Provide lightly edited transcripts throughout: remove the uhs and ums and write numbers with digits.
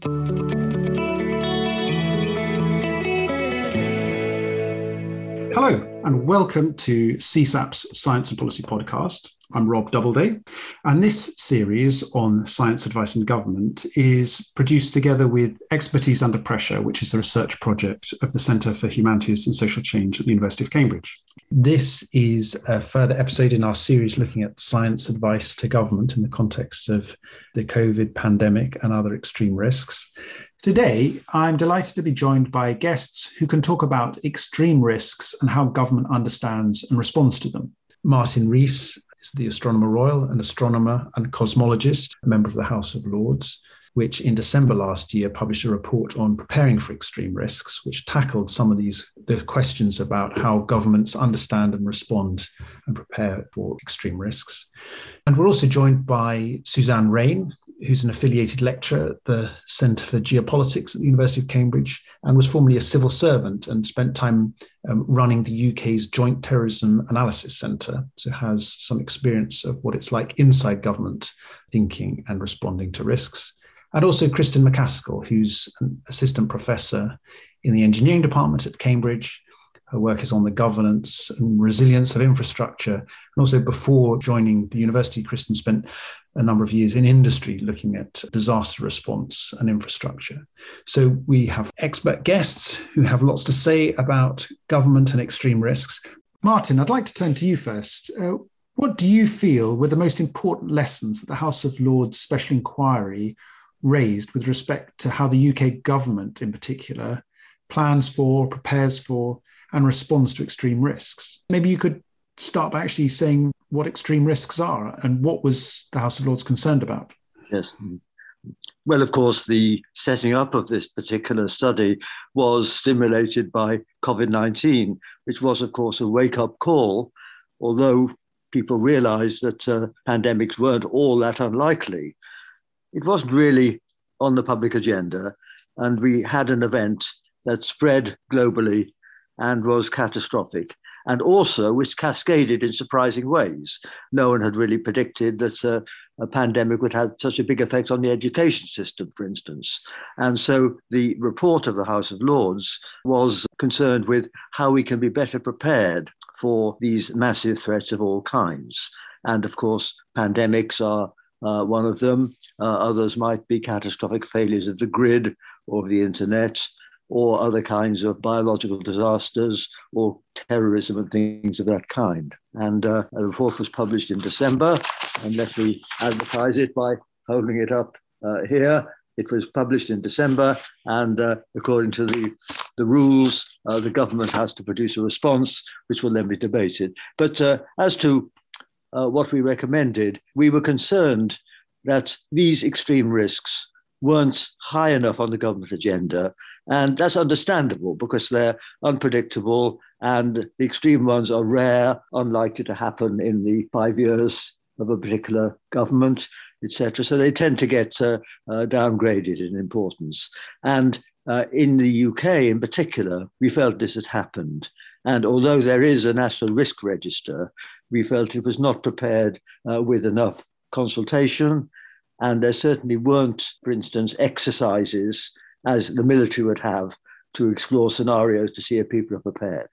Hello, and welcome to CSaP's Science and Policy Podcast. I'm Rob Doubleday, and this series on science advice and government is produced together with Expertise Under Pressure, which is a research project of the Centre for Humanities and Social Change at the University of Cambridge. This is a further episode in our series looking at science advice to government in the context of the COVID pandemic and other extreme risks. Today, I'm delighted to be joined by guests who can talk about extreme risks and how government understands and responds to them. Martin Rees is the Astronomer Royal, an astronomer and cosmologist, a member of the House of Lords, which in December last year published a report on preparing for extreme risks, which tackled some of the questions about how governments understand and respond and prepare for extreme risks. And we're also joined by Suzanne Raine, who's an affiliated lecturer at the Centre for Geopolitics at the University of Cambridge and was formerly a civil servant and spent time running the UK's Joint Terrorism Analysis Centre, so has some experience of what it's like inside government thinking and responding to risks. And also Kristen MacAskill, who's an assistant professor in the engineering department at Cambridge. Her work is on the governance and resilience of infrastructure. And also before joining the university, Kristen spent a number of years in industry looking at disaster response and infrastructure. So we have expert guests who have lots to say about government and extreme risks. Martin, I'd like to turn to you first. What do you feel were the most important lessons that the House of Lords Special Inquiry raised with respect to how the UK government in particular plans for, prepares for, and responds to extreme risks? Maybe you could start by actually saying what extreme risks are and what was the House of Lords concerned about? Yes. Well, of course, the setting up of this particular study was stimulated by COVID-19, which was, of course, a wake-up call, although people realized that pandemics weren't all that unlikely. It wasn't really on the public agenda, and we had an event that spread globally and was catastrophic, and also which cascaded in surprising ways. No one had really predicted that a pandemic would have such a big effect on the education system, for instance. And so the report of the House of Lords was concerned with how we can be better prepared for these massive threats of all kinds. And of course, pandemics are one of them. Others might be catastrophic failures of the grid or of the internet, or other kinds of biological disasters or terrorism and things of that kind. And a report was published in December, and let me advertise it by holding it up here. It was published in December, and according to the rules, the government has to produce a response, which will then be debated. But as to what we recommended, we were concerned that these extreme risks weren't high enough on the government agenda. And that's understandable because they're unpredictable and the extreme ones are rare, unlikely to happen in the 5 years of a particular government, etc. So they tend to get downgraded in importance. And in the UK in particular, we felt this had happened. And although there is a national risk register, we felt it was not prepared with enough consultation. And there certainly weren't, for instance, exercises as the military would have to explore scenarios to see if people are prepared.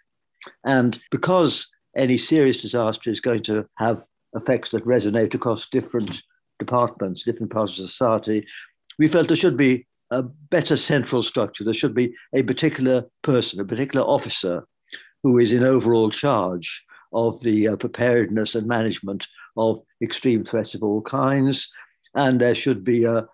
And because any serious disaster is going to have effects that resonate across different departments, different parts of society, we felt there should be a better central structure. There should be a particular person, a particular officer who is in overall charge of the preparedness and management of extreme threats of all kinds. And there should be a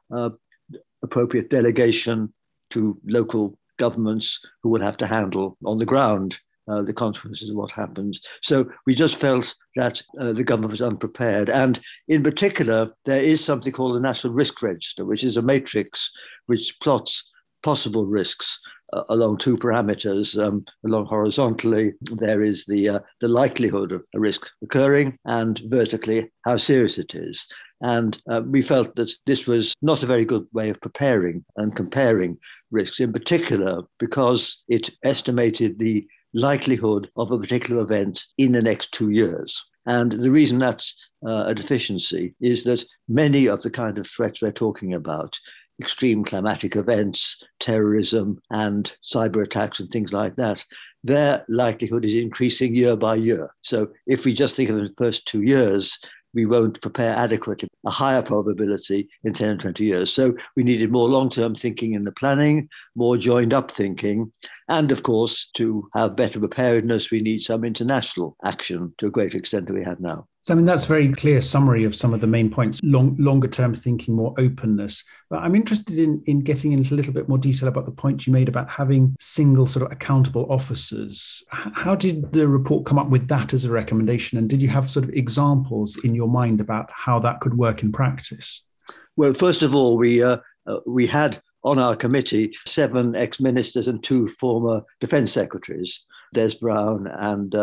appropriate delegation to local governments who will have to handle on the ground the consequences of what happens. So we just felt that the government was unprepared. And in particular, there is something called the National Risk Register, which is a matrix which plots possible risks along two parameters. Along horizontally, there is the likelihood of a risk occurring, and vertically, how serious it is. And we felt that this was not a very good way of preparing and comparing risks, in particular because it estimated the likelihood of a particular event in the next 2 years. And the reason that's a deficiency is that many of the kind of threats we're talking about extreme climatic events, terrorism and cyber attacks and things like that, their likelihood is increasing year by year. So if we just think of the first 2 years, we won't prepare adequately, a higher probability in 10 and 20 years. So we needed more long-term thinking in the planning, more joined-up thinking, and of course, to have better preparedness, we need some international action to a greater extent than we have now. So, I mean, that's a very clear summary of some of the main points, longer term thinking, more openness. But I'm interested in getting into a little bit more detail about the point you made about having single sort of accountable officers. How did the report come up with that as a recommendation? And did you have sort of examples in your mind about how that could work in practice? Well, first of all, we had on our committee 7 ex-ministers and 2 former defence secretaries, Des Brown and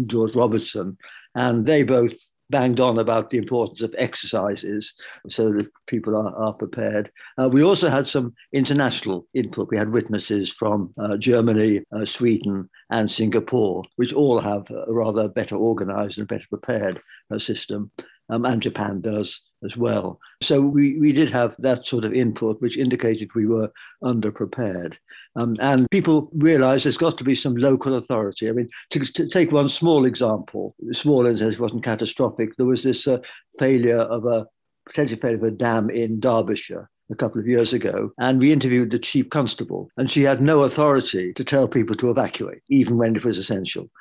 George Robertson. And they both banged on about the importance of exercises so that people are prepared. We also had some international input. We had witnesses from Germany, Sweden, and Singapore, which all have a rather better organized and better prepared system. And Japan does as well. So we did have that sort of input, which indicated we were underprepared. And people realized there's got to be some local authority. I mean, to take one small example, small as it wasn't catastrophic, there was this potential failure of a dam in Derbyshire a couple of years ago, and we interviewed the chief constable, and she had no authority to tell people to evacuate, even when it was essential,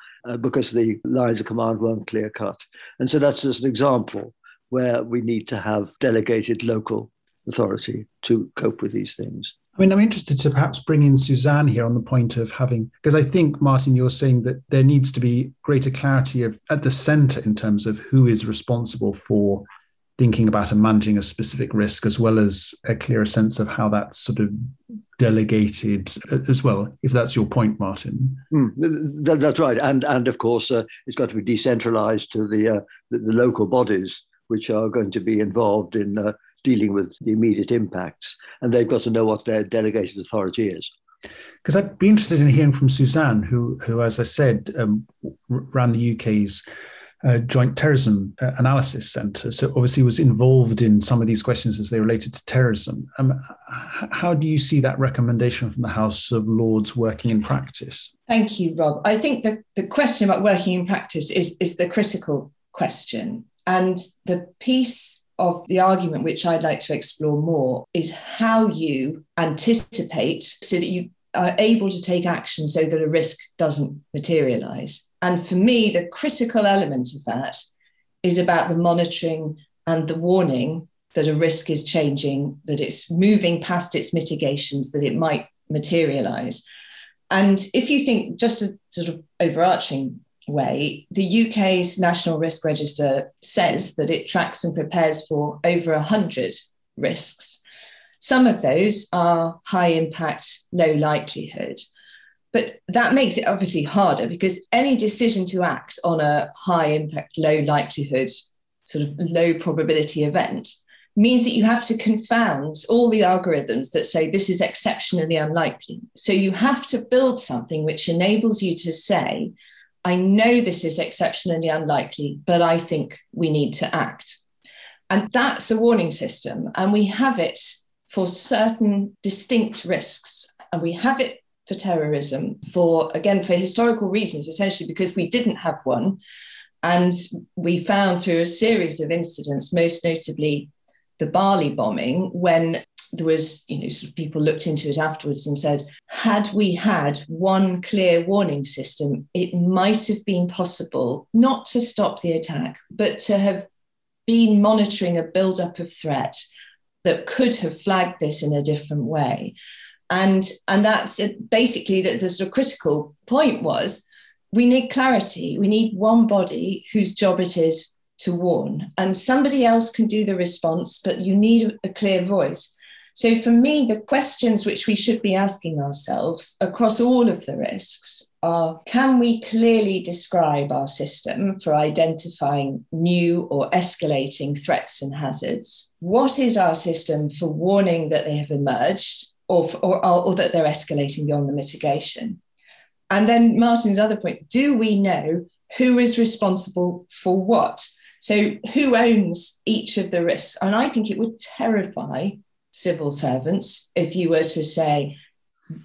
because the lines of command weren't clear cut. And so that's just an example where we need to have delegated local authority to cope with these things. I mean, I'm interested to perhaps bring in Suzanne here on the point of having, because I think, Martin, you're saying that there needs to be greater clarity at the centre in terms of who is responsible for thinking about and managing a specific risk, as well as a clearer sense of how that's sort of delegated as well, if that's your point, Martin. That's right. And of course, it's got to be decentralised to the local bodies, which are going to be involved in dealing with the immediate impacts. And they've got to know what their delegated authority is. Because I'd be interested in hearing from Suzanne, who as I said, ran the UK's Joint Terrorism Analysis Centre, so obviously was involved in some of these questions as they related to terrorism. How do you see that recommendation from the House of Lords working in practice? Thank you, Rob. I think the question about working in practice is the critical question. And the piece of the argument which I'd like to explore more is how you anticipate so that you are able to take action so that a risk doesn't materialise. And for me, the critical element of that is about the monitoring and the warning that a risk is changing, that it's moving past its mitigations, that it might materialise. And if you think just a sort of overarching way, the UK's National Risk Register says that it tracks and prepares for over 100 risks. Some of those are high impact, low likelihood. But that makes it obviously harder because any decision to act on a high impact, low likelihood, sort of low probability event means that you have to confound all the algorithms that say this is exceptionally unlikely. So you have to build something which enables you to say, I know this is exceptionally unlikely, but I think we need to act. And that's a warning system. And we have it for certain distinct risks. And we have it for terrorism for historical reasons, essentially because we didn't have one. And we found through a series of incidents, most notably the Bali bombing, when there was, sort of people looked into it afterwards and said, had we had one clear warning system, it might have been possible not to stop the attack, but to have been monitoring a buildup of threat that could have flagged this in a different way. And that's basically the sort of critical point was we need clarity. We need one body whose job it is to warn, and somebody else can do the response, but you need a clear voice. So for me, the questions which we should be asking ourselves across all of the risks are, can we clearly describe our system for identifying new or escalating threats and hazards? What is our system for warning that they have emerged or that they're escalating beyond the mitigation? And then Martin's other point, do we know who is responsible for what? So who owns each of the risks? And I think it would terrify civil servants if you were to say,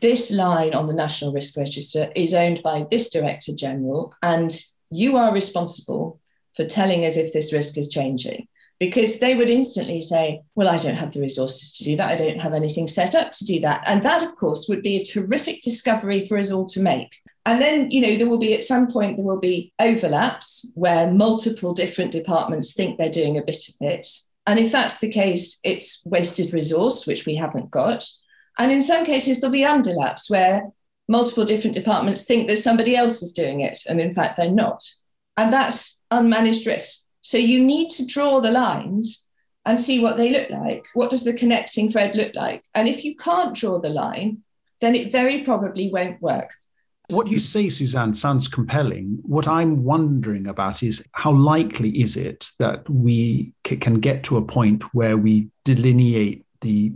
this line on the National Risk Register is owned by this Director General, and you are responsible for telling us if this risk is changing. Because they would instantly say, well, I don't have the resources to do that. I don't have anything set up to do that. And that, of course, would be a terrific discovery for us all to make. And then, there will be, at some point, there will be overlaps where multiple different departments think they're doing a bit of it. And if that's the case, it's wasted resource, which we haven't got. And in some cases, there'll be underlaps where multiple different departments think that somebody else is doing it, and in fact, they're not. And that's unmanaged risk. So you need to draw the lines and see what they look like. What does the connecting thread look like? And if you can't draw the line, then it very probably won't work. What you say, Suzanne, sounds compelling. What I'm wondering about is how likely is it that we can get to a point where we delineate the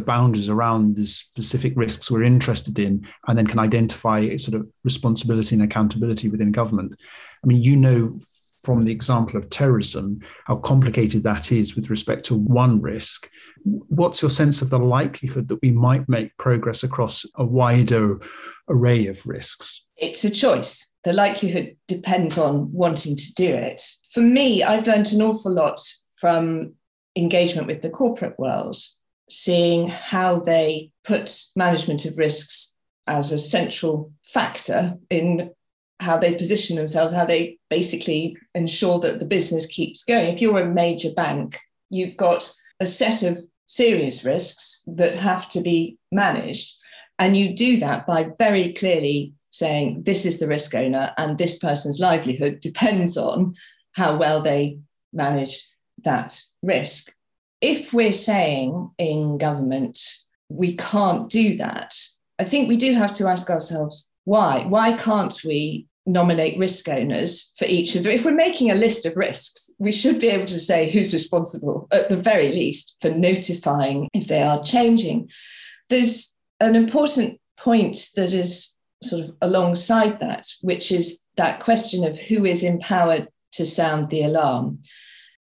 boundaries around the specific risks we're interested in, and then can identify a sort of responsibility and accountability within government. I mean, from the example of terrorism, how complicated that is with respect to one risk. What's your sense of the likelihood that we might make progress across a wider array of risks? It's a choice. The likelihood depends on wanting to do it. For me, I've learned an awful lot from engagement with the corporate world, seeing how they put management of risks as a central factor in how they position themselves, how they basically ensure that the business keeps going. If you're a major bank, you've got a set of serious risks that have to be managed. And you do that by very clearly saying, this is the risk owner and this person's livelihood depends on how well they manage that risk. If we're saying in government, we can't do that, I think we do have to ask ourselves, why? Why can't we nominate risk owners for each of them? If we're making a list of risks, we should be able to say who's responsible, at the very least, for notifying if they are changing. There's an important point that is sort of alongside that, which is that question of who is empowered to sound the alarm.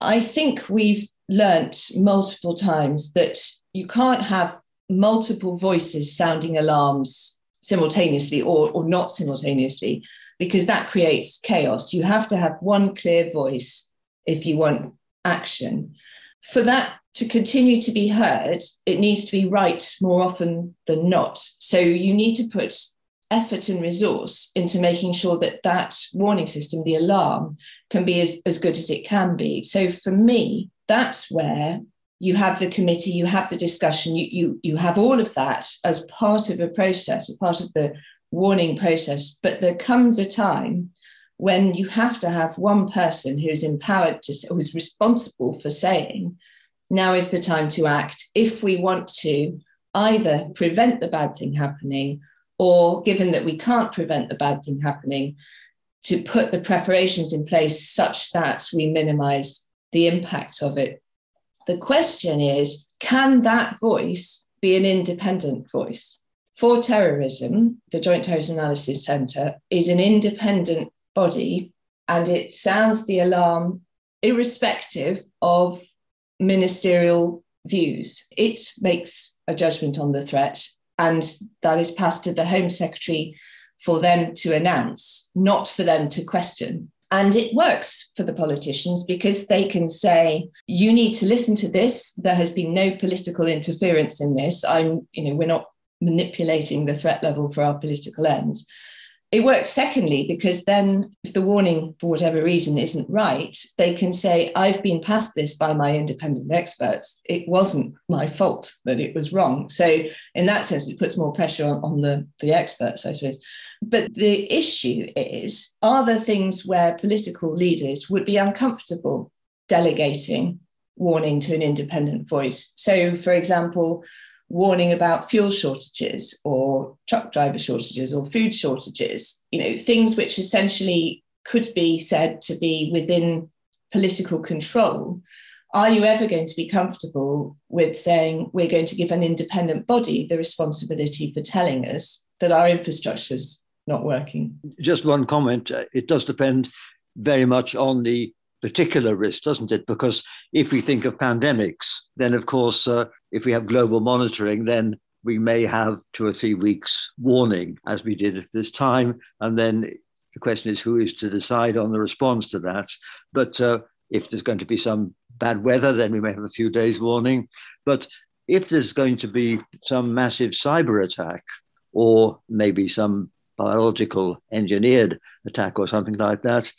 I think we've learnt multiple times that you can't have multiple voices sounding alarms simultaneously or not simultaneously, because that creates chaos. You have to have one clear voice if you want action. For that to continue to be heard, it needs to be right more often than not. So you need to put effort and resource into making sure that that warning system, the alarm, can be as good as it can be. So for me, that's where you have the committee, you have the discussion, you have all of that as part of a process, a part of the warning process. But there comes a time when you have to have one person who's empowered who's responsible for saying, now is the time to act if we want to either prevent the bad thing happening, or given that we can't prevent the bad thing happening, to put the preparations in place such that we minimize the impact of it. The question is, can that voice be an independent voice? For terrorism, the Joint Terrorism Analysis Centre is an independent body, and it sounds the alarm irrespective of ministerial views. It makes a judgment on the threat, and that is passed to the Home Secretary for them to announce, not for them to question. And it works for the politicians because they can say, you need to listen to this. There has been no political interference in this. We're not manipulating the threat level for our political ends. It works, secondly, because then if the warning, for whatever reason, isn't right, they can say, I've been passed this by my independent experts. It wasn't my fault that it was wrong. So in that sense, it puts more pressure on the experts, I suppose. But the issue is, are there things where political leaders would be uncomfortable delegating warning to an independent voice? So, for example, warning about fuel shortages or truck driver shortages or food shortages, things which essentially could be said to be within political control. Are you ever going to be comfortable with saying we're going to give an independent body the responsibility for telling us that our infrastructure's not working? Just one comment. It does depend very much on the particular risk, doesn't it? Because if we think of pandemics, then of course, if we have global monitoring, then we may have 2 or 3 weeks warning, as we did at this time. And then the question is, who is to decide on the response to that? But if there's going to be some bad weather, then we may have a few days warning. But if there's going to be some massive cyber attack, or maybe some biological engineered attack or something like that,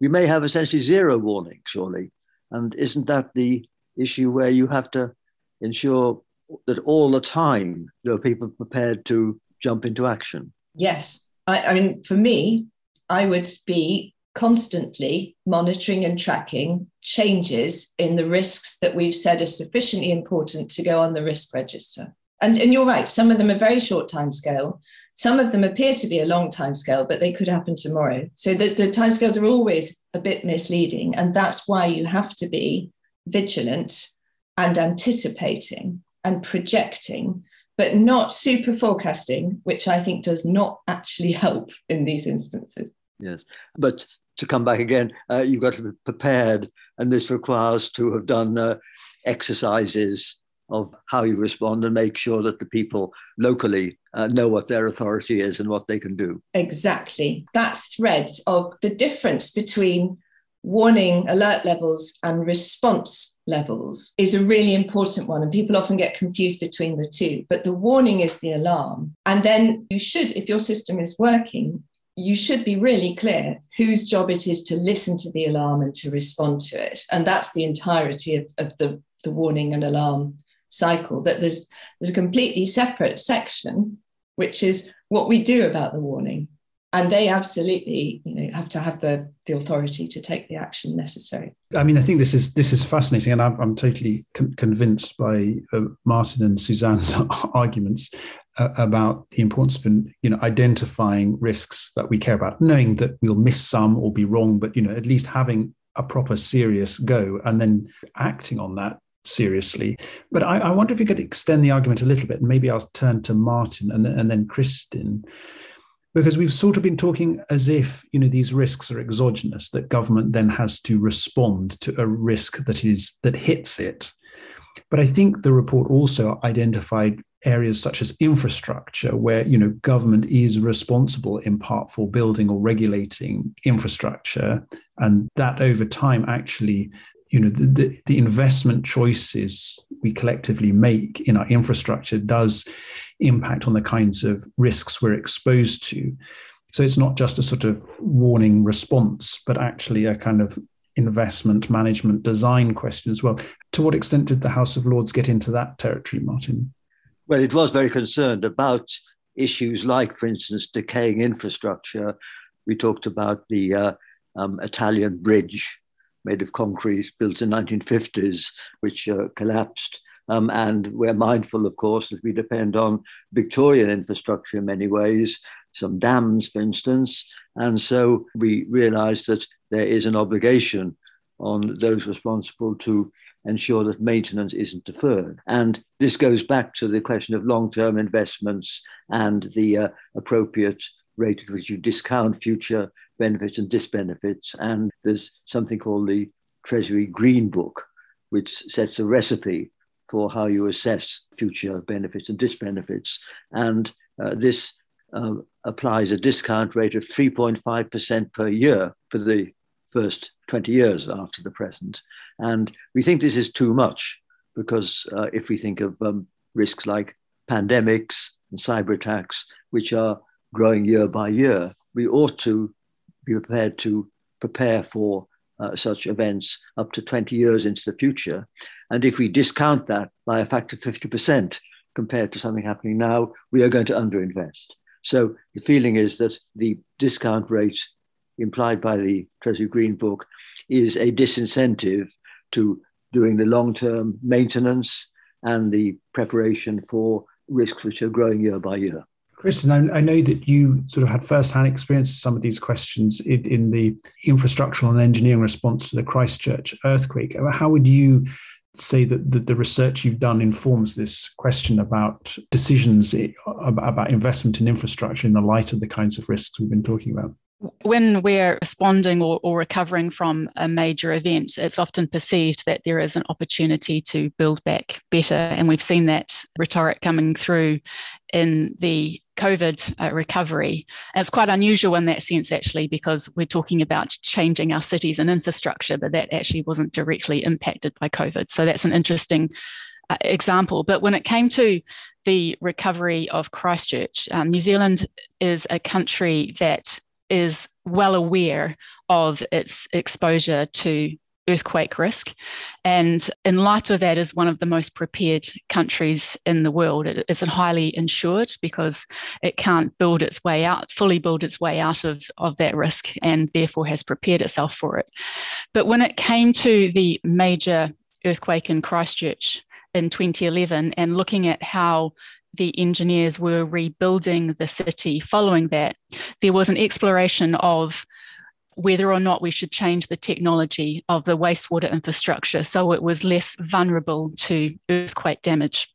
we may have essentially zero warning, surely. And isn't that the issue where you have to ensure that all the time there are people prepared to jump into action? Yes. I mean, for me, I would be constantly monitoring and tracking changes in the risks that we've said are sufficiently important to go on the risk register. And you're right, some of them are very short timescale. Some of them appear to be a long timescale, but they could happen tomorrow. So the timescales are always a bit misleading. And that's why you have to be vigilant and anticipating and projecting, but not super forecasting, which I think does not actually help in these instances. Yes, but to come back again, you've got to be prepared, and this requires to have done exercises of how you respond and make sure that the people locally know what their authority is and what they can do. Exactly. That thread of the difference between warning alert levels and response levels is a really important one. And people often get confused between the two. But the warning is the alarm. And then you should, if your system is working, you should be really clear whose job it is to listen to the alarm and to respond to it. And that's the entirety of the warning and alarm cycle, that there's a completely separate section, which is what we do about the warning. And they absolutely, have to have the authority to take the action necessary. I mean, I think this is fascinating, and I'm totally convinced by Martin and Suzanne's arguments about the importance of identifying risks that we care about, knowing that we'll miss some or be wrong, but at least having a proper serious go and then acting on that seriously. But I wonder if you could extend the argument a little bit, and maybe I'll turn to Martin and then Kristen, because we've sort of been talking as if these risks are exogenous, that government then has to respond to a risk that hits it. But I think the report also identified areas such as infrastructure, where government is responsible in part for building or regulating infrastructure, and that over time actually the investment choices we collectively make in our infrastructure does impact on the kinds of risks we're exposed to. So it's not just a sort of warning response, but actually a kind of investment management design question as well. To what extent did the House of Lords get into that territory, Martin? Well, it was very concerned about issues like, for instance, decaying infrastructure. We talked about the Italian bridge made of concrete, built in 1950s, which collapsed. And we're mindful, of course, that we depend on Victorian infrastructure in many ways, some dams, for instance. And so we realized that there is an obligation on those responsible to ensure that maintenance isn't deferred. And this goes back to the question of long-term investments and the appropriate rate at which you discount future benefits and disbenefits. And there's something called the Treasury Green Book, which sets a recipe for how you assess future benefits and disbenefits. And this applies a discount rate of 3.5% per year for the first 20 years after the present. And we think this is too much, because if we think of risks like pandemics and cyber attacks, which are growing year by year, we ought to be prepared to prepare for such events up to 20 years into the future. And if we discount that by a factor of 50% compared to something happening now, we are going to underinvest. So the feeling is that the discount rate implied by the Treasury Green Book is a disincentive to doing the long-term maintenance and the preparation for risks which are growing year by year. Kristen, I know that you sort of had first-hand experience of some of these questions in the infrastructural and engineering response to the Christchurch earthquake. How would you say that the research you've done informs this question about decisions about investment in infrastructure in the light of the kinds of risks we've been talking about? When we're responding or recovering from a major event, it's often perceived that there is an opportunity to build back better. And we've seen that rhetoric coming through in the COVID recovery. And it's quite unusual in that sense, actually, because we're talking about changing our cities and infrastructure, but that actually wasn't directly impacted by COVID. So that's an interesting example. But when it came to the recovery of Christchurch, New Zealand is a country that is well aware of its exposure to earthquake risk. And in light of that, is one of the most prepared countries in the world. It is highly insured because it can't fully build its way out of that risk, and therefore has prepared itself for it. But when it came to the major earthquake in Christchurch in 2011 and looking at how the engineers were rebuilding the city following that, there was an exploration of whether or not we should change the technology of the wastewater infrastructure so it was less vulnerable to earthquake damage.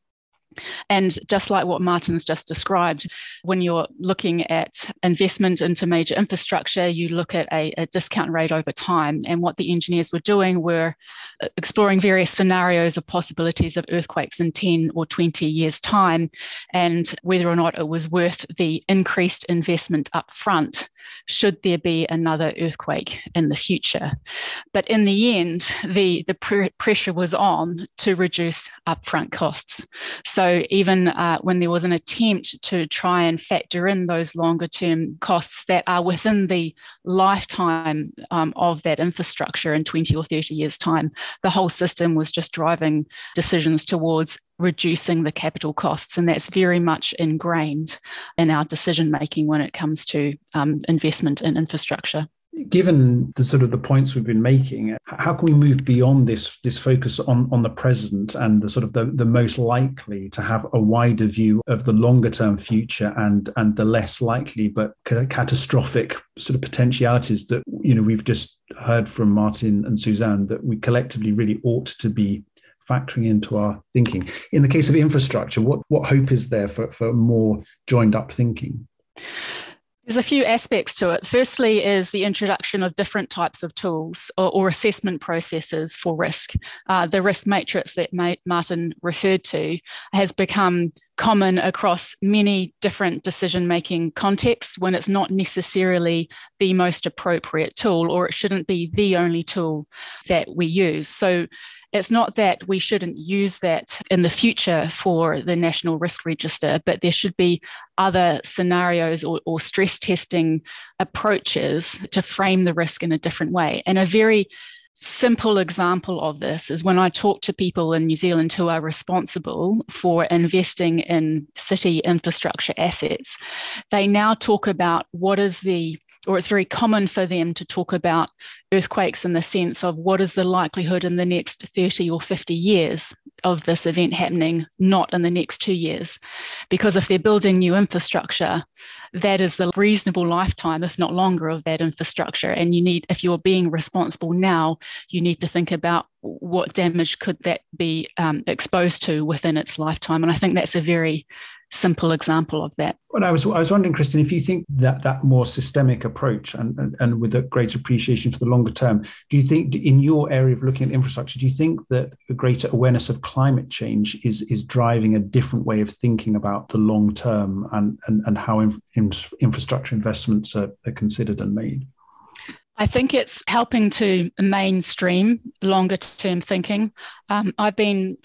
And just like what Martin's just described, when you're looking at investment into major infrastructure, you look at a discount rate over time. And what the engineers were doing were exploring various scenarios of possibilities of earthquakes in 10 or 20 years' time, and whether or not it was worth the increased investment up front should there be another earthquake in the future. But in the end, the pressure was on to reduce upfront costs. So even when there was an attempt to try and factor in those longer term costs that are within the lifetime of that infrastructure in 20 or 30 years' time, the whole system was just driving decisions towards reducing the capital costs. And that's very much ingrained in our decision making when it comes to investment in infrastructure. Given the sort of the points we've been making, how can we move beyond this focus on the present and the sort of the most likely to have a wider view of the longer term future and the less likely but catastrophic sort of potentialities that, you know, we've just heard from Martin and Suzanne that we collectively really ought to be factoring into our thinking? In the case of infrastructure, what hope is there for more joined up thinking? There's a few aspects to it. Firstly is the introduction of different types of tools or assessment processes for risk. The risk matrix that Martin referred to has become common across many different decision-making contexts when it's not necessarily the most appropriate tool, or it shouldn't be the only tool that we use. So it's not that we shouldn't use that in the future for the National Risk Register, but there should be other scenarios or stress testing approaches to frame the risk in a different way. And a very simple example of this is when I talk to people in New Zealand who are responsible for investing in city infrastructure assets, they now talk about it's very common for them to talk about earthquakes in the sense of what is the likelihood in the next 30 or 50 years of this event happening, not in the next 2 years. Because if they're building new infrastructure, that is the reasonable lifetime, if not longer, of that infrastructure. And if you're being responsible now, you need to think about what damage could that be exposed to within its lifetime. And I think that's a very simple example of that. Well, I was wondering, Kristen, if you think that more systemic approach and with a greater appreciation for the longer term, do you think in your area of looking at infrastructure, do you think that a greater awareness of climate change is driving a different way of thinking about the long term and how infrastructure investments are considered and made? I think it's helping to mainstream longer term thinking. I've been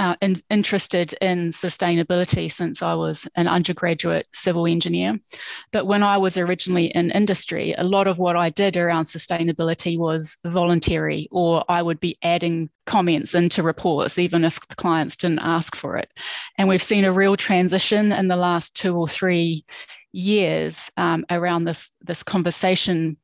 interested in sustainability since I was an undergraduate civil engineer. But when I was originally in industry, a lot of what I did around sustainability was voluntary, or I would be adding comments into reports, even if the clients didn't ask for it. And we've seen a real transition in the last 2 or 3 years around this conversation.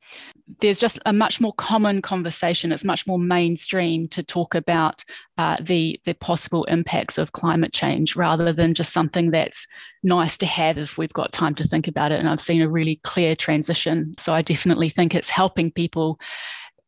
There's just a much more common conversation. It's much more mainstream to talk about the possible impacts of climate change rather than just something that's nice to have if we've got time to think about it. And I've seen a really clear transition. So I definitely think it's helping people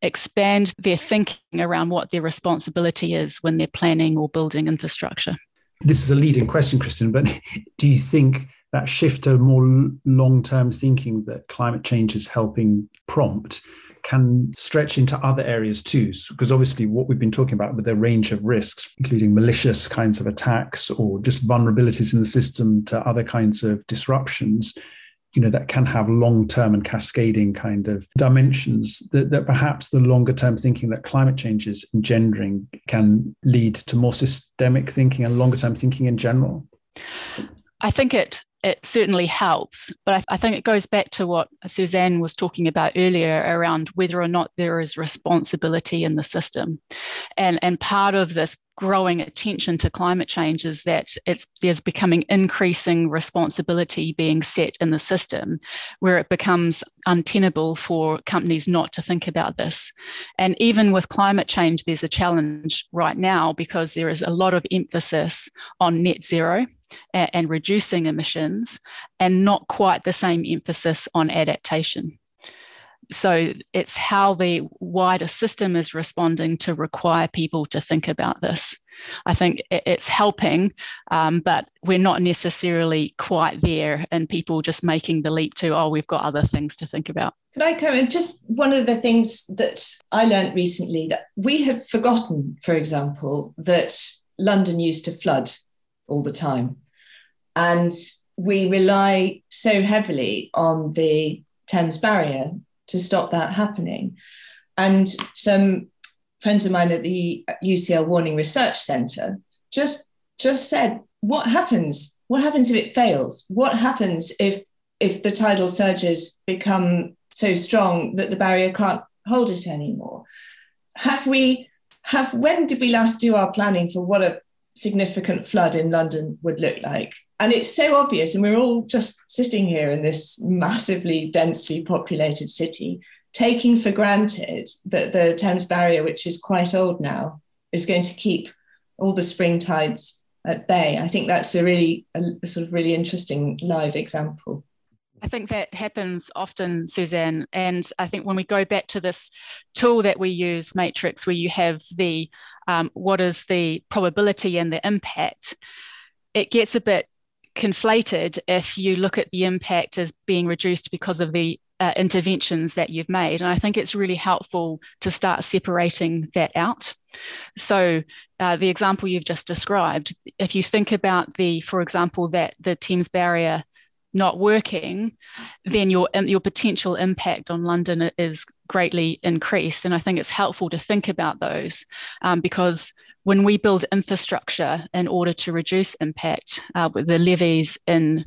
expand their thinking around what their responsibility is when they're planning or building infrastructure. This is a leading question, Kristen, but do you think that shift to more long-term thinking that climate change is helping prompt can stretch into other areas too. Because obviously what we've been talking about with the range of risks, including malicious kinds of attacks or just vulnerabilities in the system to other kinds of disruptions, that can have long-term and cascading kind of dimensions that perhaps the longer-term thinking that climate change is engendering can lead to more systemic thinking and longer-term thinking in general. I think it certainly helps, but I think it goes back to what Suzanne was talking about earlier around whether or not there is responsibility in the system. And part of this growing attention to climate change is that there's becoming increasing responsibility being set in the system where it becomes untenable for companies not to think about this. And even with climate change, there's a challenge right now because there is a lot of emphasis on net zero and reducing emissions, and not quite the same emphasis on adaptation. So it's how the wider system is responding to require people to think about this. I think it's helping, but we're not necessarily quite there, and people just making the leap to, we've got other things to think about. Can I come in? Just one of the things that I learned recently, that we have forgotten, for example, that London used to flood all the time. And we rely so heavily on the Thames Barrier to stop that happening. And some friends of mine at the UCL Warning Research Centre just said, what happens? What happens if it fails? What happens if the tidal surges become so strong that the barrier can't hold it anymore? When did we last do our planning for what a significant flood in London would look like? And it's so obvious, and we're all just sitting here in this massively densely populated city, taking for granted that the Thames Barrier, which is quite old now, is going to keep all the spring tides at bay. I think that's a sort of really interesting live example. I think that happens often, Suzanne. And I think when we go back to this tool that we use, Matrix, where you have the what is the probability and the impact, it gets a bit conflated if you look at the impact as being reduced because of the interventions that you've made. And I think it's really helpful to start separating that out. So the example you've just described, if you think about for example, that the Thames Barrier not working, then your potential impact on London is greatly increased. And I think it's helpful to think about those because when we build infrastructure in order to reduce impact, with the levees in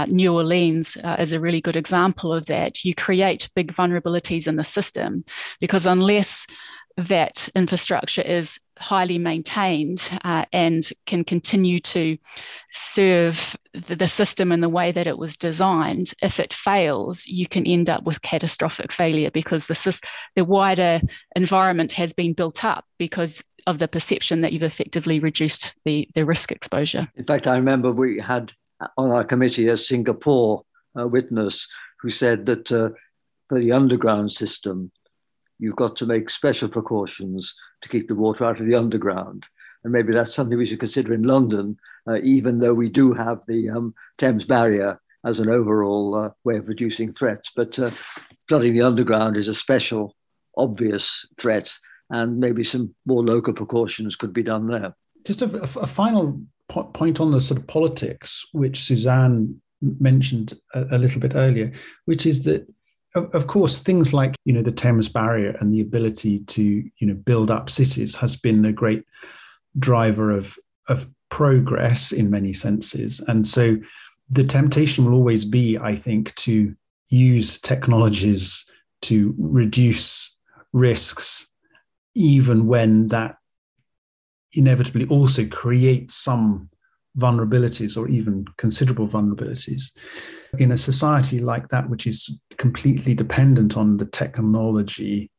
New Orleans is a really good example of that. You create big vulnerabilities in the system because unless that infrastructure is highly maintained and can continue to serve the system in the way that it was designed, if it fails, you can end up with catastrophic failure because the wider environment has been built up because of the perception that you've effectively reduced the risk exposure. In fact, I remember we had on our committee a Singapore witness who said that for the underground system, you've got to make special precautions to keep the water out of the underground. And maybe that's something we should consider in London, even though we do have the Thames Barrier as an overall way of reducing threats. But flooding the underground is a special, obvious threat, and maybe some more local precautions could be done there. Just a final point on the sort of politics, which Suzanne mentioned a little bit earlier, which is that, of course, things like, the Thames Barrier and the ability to, build up cities has been a great driver of progress in many senses. And so the temptation will always be, I think, to use technologies to reduce risks, even when that inevitably also creates some vulnerabilities or even considerable vulnerabilities. In a society like that, which is completely dependent on the technology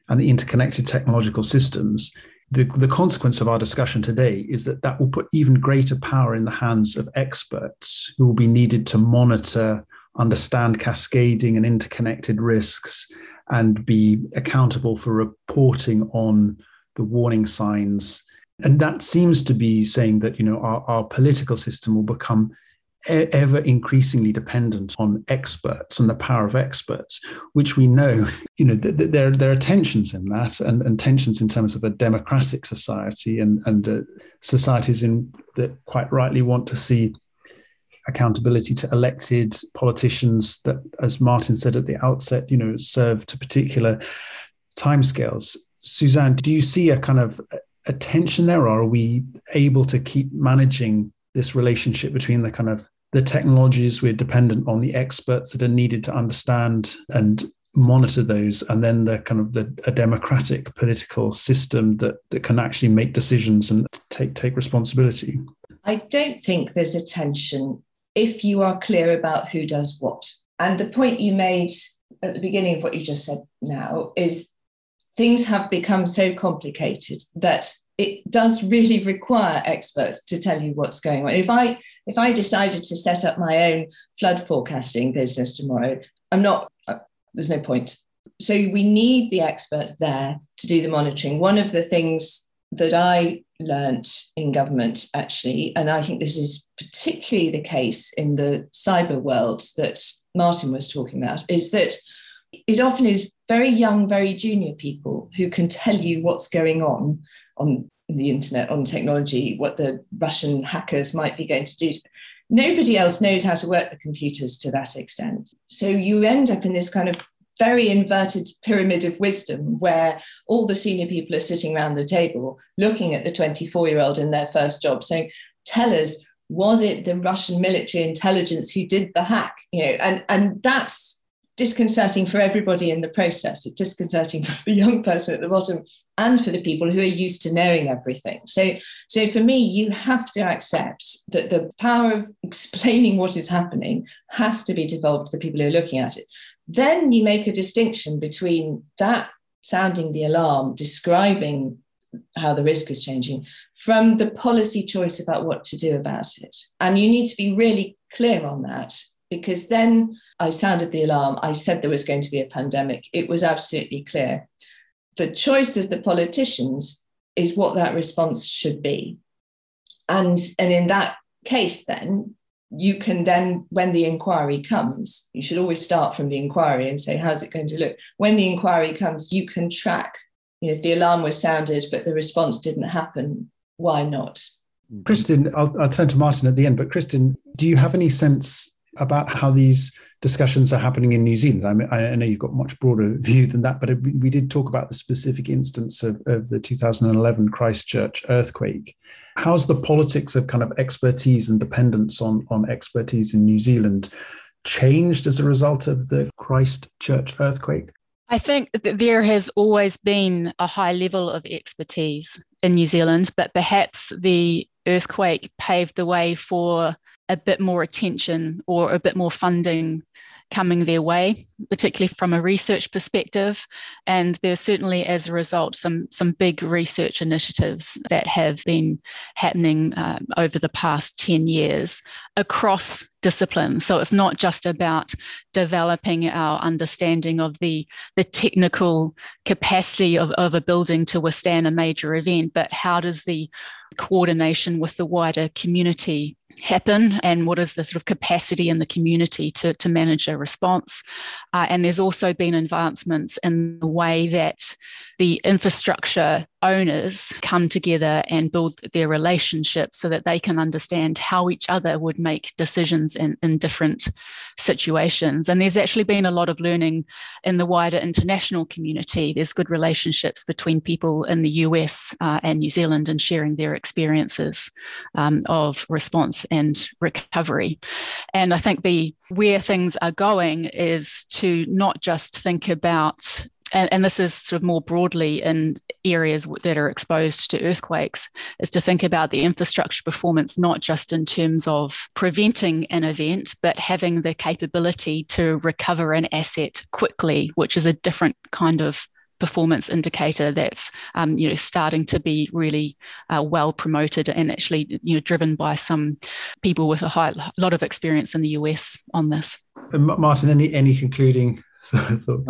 and the interconnected technological systems, the consequence of our discussion today is that will put even greater power in the hands of experts who will be needed to monitor, understand cascading and interconnected risks, and be accountable for reporting on the warning signs. And that seems to be saying that, our political system will become ever increasingly dependent on experts and the power of experts, which we know, there are tensions in that, and tensions in terms of a democratic society and societies that quite rightly want to see accountability to elected politicians that, as Martin said at the outset, serve to particular timescales. Suzanne, do you see a kind of a tension there, or are we able to keep managing this relationship between the technologies we're dependent on, the experts that are needed to understand and monitor those, and then a democratic political system that can actually make decisions and take responsibility? I don't think there's a tension if you are clear about who does what. And the point you made at the beginning of what you just said now is things have become so complicated that it does really require experts to tell you what's going on. If I decided to set up my own flood forecasting business tomorrow, there's no point. So we need the experts there to do the monitoring. One of the things that I learnt in government, actually, and I think this is particularly the case in the cyber world that Martin was talking about, is that it often is very young, very junior people who can tell you what's going on the internet, on technology, what the Russian hackers might be going to do. Nobody else knows how to work the computers to that extent. So you end up in this kind of very inverted pyramid of wisdom where all the senior people are sitting around the table looking at the 24-year-old in their first job saying, tell us, was it the Russian military intelligence who did the hack? And that's disconcerting for everybody in the process. It's disconcerting for the young person at the bottom and for the people who are used to knowing everything. So for me, you have to accept that the power of explaining what is happening has to be devolved to the people who are looking at it. Then you make a distinction between that sounding the alarm, describing how the risk is changing, from the policy choice about what to do about it. And you need to be really clear on that, because then I sounded the alarm. I said there was going to be a pandemic. It was absolutely clear. The choice of the politicians is what that response should be. And in that case, then, you can then, when the inquiry comes, you should always start from the inquiry and say, how's it going to look? When the inquiry comes, you can track, if the alarm was sounded, but the response didn't happen, why not? Kristen, I'll turn to Martin at the end, but Kristen, do you have any sense about how these discussions are happening in New Zealand? I know you've got a much broader view than that, but we did talk about the specific instance of the 2011 Christchurch earthquake. How's the politics of kind of expertise and dependence on expertise in New Zealand changed as a result of the Christchurch earthquake? I think that there has always been a high level of expertise in New Zealand, but perhaps the earthquake paved the way for a bit more attention or a bit more funding coming their way, particularly from a research perspective. And there's certainly, as a result, some big research initiatives that have been happening over the past 10 years across disciplines. So it's not just about developing our understanding of the technical capacity of a building to withstand a major event, but how does the coordination with the wider community happen, and what is the sort of capacity in the community to manage a response. And there's also been advancements in the way that the infrastructure owners come together and build their relationships so that they can understand how each other would make decisions in different situations. And there's actually been a lot of learning in the wider international community. There's good relationships between people in the US and New Zealand and sharing their experiences of response and recovery. And I think where things are going is to not just think about, and this is sort of more broadly in areas that are exposed to earthquakes, is to think about the infrastructure performance, not just in terms of preventing an event, but having the capability to recover an asset quickly, which is a different kind of performance indicator that's starting to be really well promoted and actually driven by some people with a lot of experience in the US on this. Martin, any concluding thought?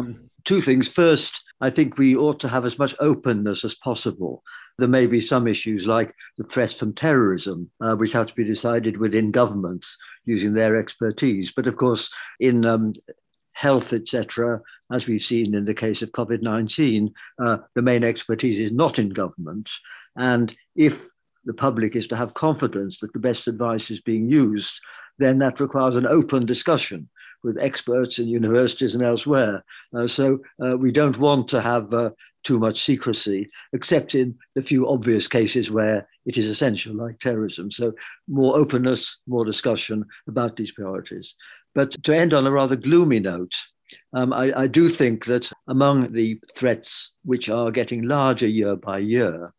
two things. First, I think we ought to have as much openness as possible. There may be some issues like the threats from terrorism, which have to be decided within governments using their expertise. But of course, in health, etc., as we've seen in the case of COVID-19, the main expertise is not in government. And if the public is to have confidence that the best advice is being used, then that requires an open discussion with experts in universities and elsewhere. So we don't want to have too much secrecy, except in the few obvious cases where it is essential, like terrorism. So more openness, more discussion about these priorities. But to end on a rather gloomy note, I do think that among the threats which are getting larger year by year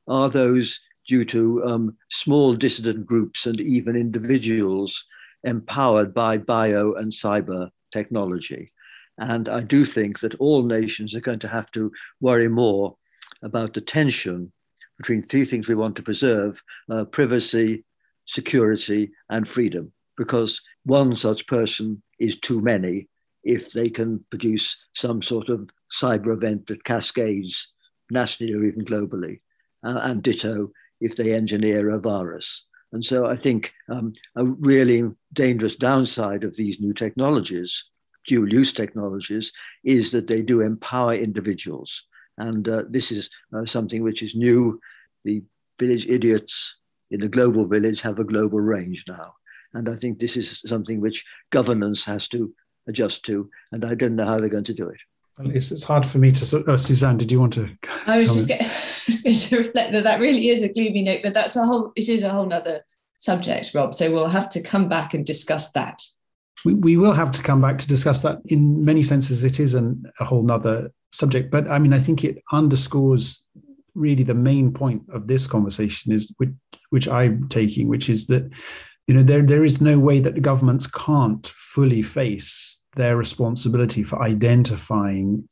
are those due to small dissident groups and even individuals empowered by bio and cyber technology. And I do think that all nations are going to have to worry more about the tension between three things we want to preserve: privacy, security, and freedom, because one such person is too many if they can produce some sort of cyber event that cascades nationally or even globally, and ditto if they engineer a virus. And so I think a really dangerous downside of these new technologies, dual use technologies, is that they do empower individuals. And this is something which is new. The village idiots in a global village have a global range now. And I think this is something which governance has to adjust to. And I don't know how they're going to do it. It's hard for me to. Suzanne, did you want to? I was just going to reflect that really is a gloomy note, but it is a whole nother subject, Rob. So we'll have to come back and discuss that. We will have to come back to discuss that. In many senses, it is a whole nother subject. But I mean, I think it underscores really the main point of this conversation, is which I'm taking, which is that there is no way that the governments can't fully face their responsibility for identifying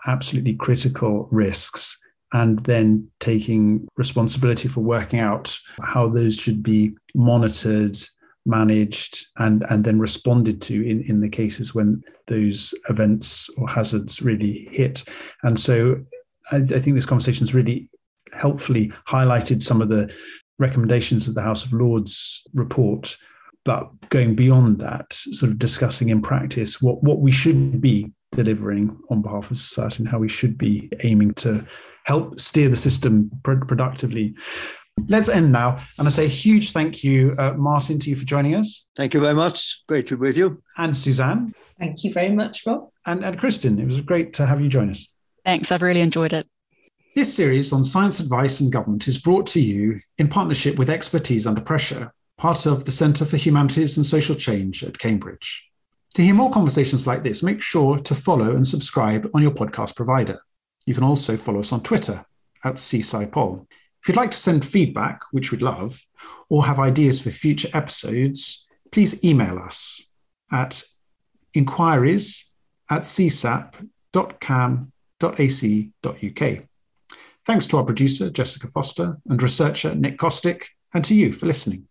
absolutely critical risks and then taking responsibility for working out how those should be monitored, managed, and then responded to in the cases when those events or hazards really hit. And so I think this conversation has really helpfully highlighted some of the recommendations of the House of Lords report. But going beyond that, sort of discussing in practice what we should be delivering on behalf of society and how we should be aiming to help steer the system productively. Let's end now. And I say a huge thank you, Martin, to you for joining us. Thank you very much. Great to be with you. And Suzanne. Thank you very much, Rob. And Kristen, it was great to have you join us. Thanks. I've really enjoyed it. This series on science advice and government is brought to you in partnership with Expertise Under Pressure, part of the Centre for Humanities and Social Change at Cambridge. To hear more conversations like this, make sure to follow and subscribe on your podcast provider. You can also follow us on Twitter at CSaP. If you'd like to send feedback, which we'd love, or have ideas for future episodes, please email us at inquiries@csap.cam.ac.uk. Thanks to our producer, Jessica Foster, and researcher, Nick Kostick, and to you for listening.